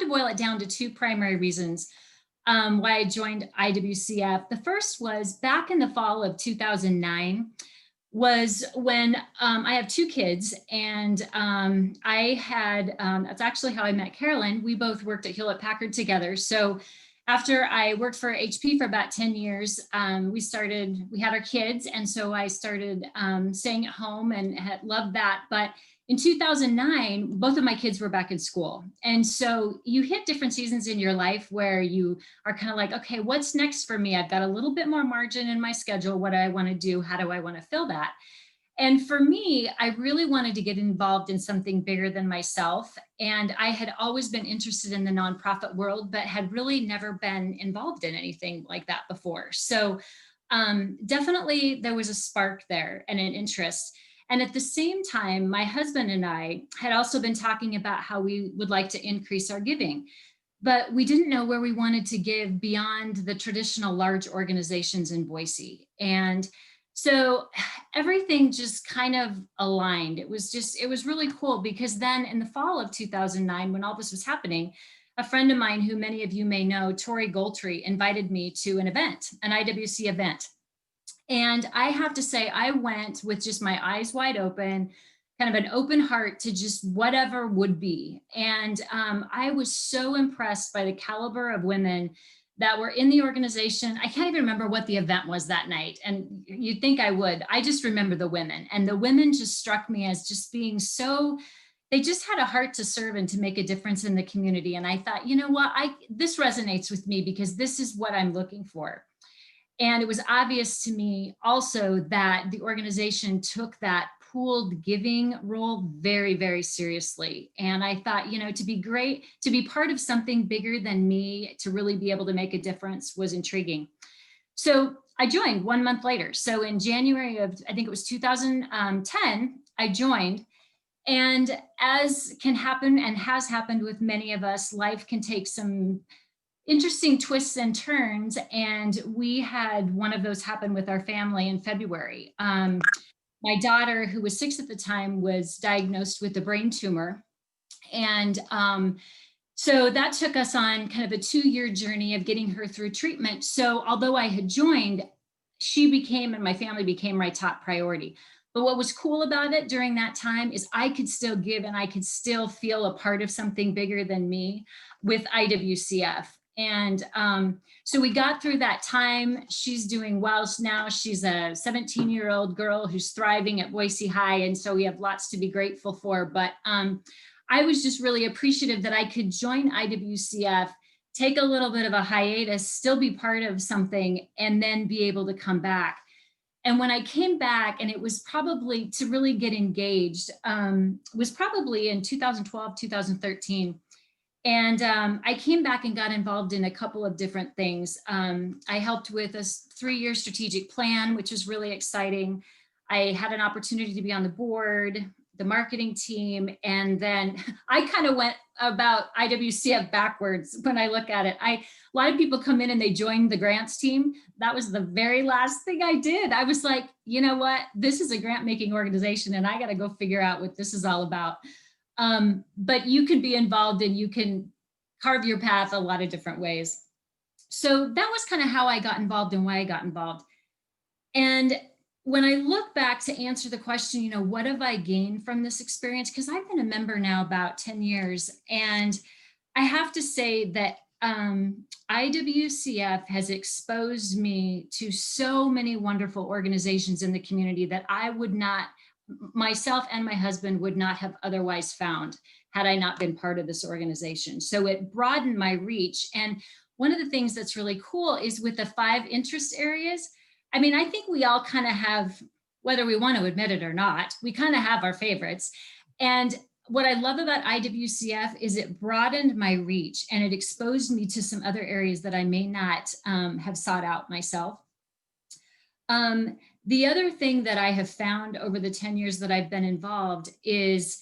of boil it down to two primary reasons why I joined IWCF. The first was back in the fall of 2009 was when I have two kids, and I had, that's actually how I met Carolyn. We both worked at Hewlett Packard together. So after I worked for HP for about 10 years, we had our kids. And so I started staying at home and had loved that. But in 2009, both of my kids were back in school. And so you hit different seasons in your life where you are kind of like, okay, what's next for me? I've got a little bit more margin in my schedule. What do I want to do? How do I want to fill that? And for me, I really wanted to get involved in something bigger than myself. And I had always been interested in the nonprofit world, but had really never been involved in anything like that before. So definitely there was a spark there and an interest. And at the same time, my husband and I had also been talking about how we would like to increase our giving, but we didn't know where we wanted to give beyond the traditional large organizations in Boise. And so everything just kind of aligned. It was really cool, because then in the fall of 2009, when all this was happening, a friend of mine who many of you may know, Tori Goltry, invited me to an event, an IWC event. And I have to say, I went with just my eyes wide open, kind of an open heart to just whatever would be. And I was so impressed by the caliber of women that were in the organization. I can't even remember what the event was that night. And you'd think I would. I just remember the women. And the women just struck me as just being so, they just had a heart to serve and to make a difference in the community. And I thought, you know what, this resonates with me, because this is what I'm looking for. And it was obvious to me also that the organization took that pooled giving role very, very seriously. And I thought, you know, to be great, to be part of something bigger than me, to really be able to make a difference was intriguing. So I joined 1 month later. So in January of, I think it was 2010, I joined. And as can happen and has happened with many of us, life can take some interesting twists and turns. And we had one of those happen with our family in February. My daughter, who was 6 at the time, was diagnosed with a brain tumor. And so that took us on kind of a 2-year journey of getting her through treatment. So although I had joined, she became, and my family became, my top priority. But what was cool about it during that time is I could still give, and I could still feel a part of something bigger than me with IWCF. And so we got through that time. She's doing well now. She's a 17-year-old girl who's thriving at Boise High. And so we have lots to be grateful for. But I was just really appreciative that I could join IWCF, take a little bit of a hiatus, still be part of something, and then be able to come back. And when I came back, and it was probably to really get engaged, was probably in 2012, 2013. And I came back and got involved in a couple of different things. I helped with a 3-year strategic plan, which was really exciting. I had an opportunity to be on the board, the marketing team, and then I kind of went about IWCF backwards when I look at it. A lot of people come in and they join the grants team. That was the very last thing I did. I was like, you know what, this is a grant making organization, and I got to go figure out what this is all about. But you can be involved, and you can carve your path a lot of different ways. So that was kind of how I got involved and why I got involved. And when I look back to answer the question, you know, what have I gained from this experience? Because I've been a member now about 10 years. And I have to say that IWCF has exposed me to so many wonderful organizations in the community that I would not, myself and my husband would not have otherwise found had I not been part of this organization. So it broadened my reach. And one of the things that's really cool is with the 5 interest areas, I mean, I think we all kind of have, whether we want to admit it or not, we kind of have our favorites. And what I love about IWCF is it broadened my reach, and it exposed me to some other areas that I may not have sought out myself. The other thing that I have found over the 10 years that I've been involved is,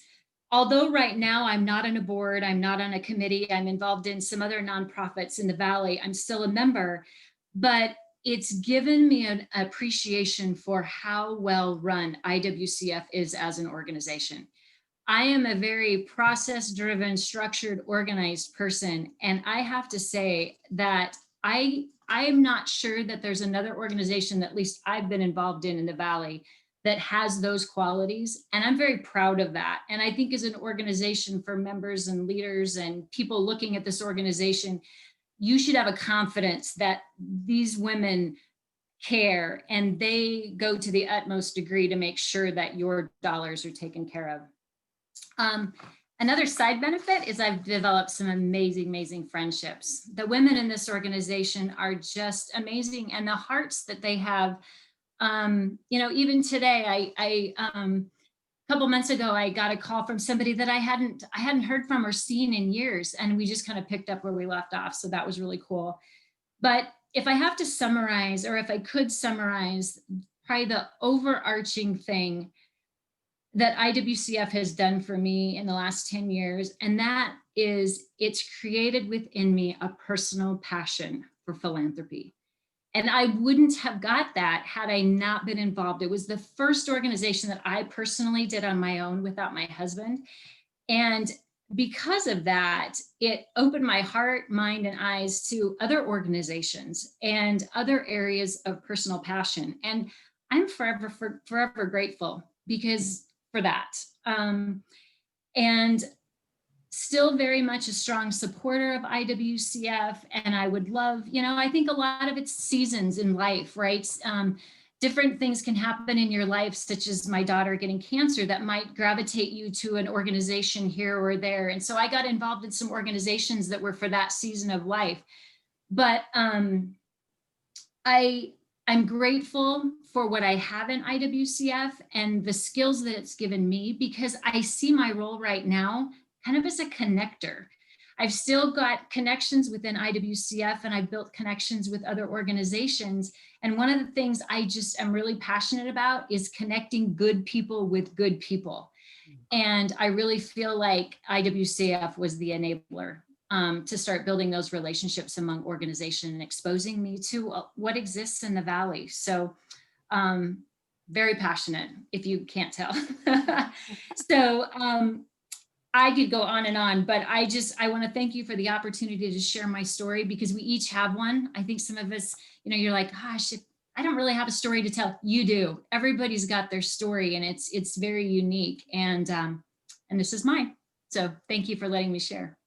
although right now I'm not on a board, I'm not on a committee, I'm involved in some other nonprofits in the Valley, I'm still a member, but it's given me an appreciation for how well run IWCF is as an organization. I am a very process-driven, structured, organized person. And I have to say that I'm not sure that there's another organization that at least I've been involved in the Valley that has those qualities. And I'm very proud of that. And I think as an organization for members and leaders and people looking at this organization, you should have a confidence that these women care and they go to the utmost degree to make sure that your dollars are taken care of. Um, Another side benefit is I've developed some amazing, amazing friendships. The women in this organization are just amazing, and the hearts that they have. Even today, a couple months ago, I got a call from somebody that I hadn't heard from or seen in years, and we just kind of picked up where we left off. So that was really cool. But if I have to summarize, or if I could summarize, probably the overarching thing that IWCF has done for me in the last 10 years. And that is it's created within me a personal passion for philanthropy. And I wouldn't have got that had I not been involved. It was the first organization that I personally did on my own without my husband. And because of that, it opened my heart, mind, and eyes to other organizations and other areas of personal passion. And I'm forever grateful because for that. And still very much a strong supporter of IWCF. And I would love, I think a lot of it's seasons in life, right? Different things can happen in your life, such as my daughter getting cancer, that might gravitate you to an organization here or there. And so I got involved in some organizations that were for that season of life. But I'm grateful for what I have in IWCF and the skills that it's given me, because I see my role right now kind of as a connector. I've still got connections within IWCF, and I've built connections with other organizations. And one of the things I just am really passionate about is connecting good people with good people. And I really feel like IWCF was the enabler to start building those relationships among organizations and exposing me to what exists in the Valley. So very passionate, if you can't tell. So I could go on and on, but I want to thank you for the opportunity to share my story, because we each have one. I think some of us, you're like, gosh, I don't really have a story to tell. You do. Everybody's got their story, and it's very unique. And this is mine. So thank you for letting me share.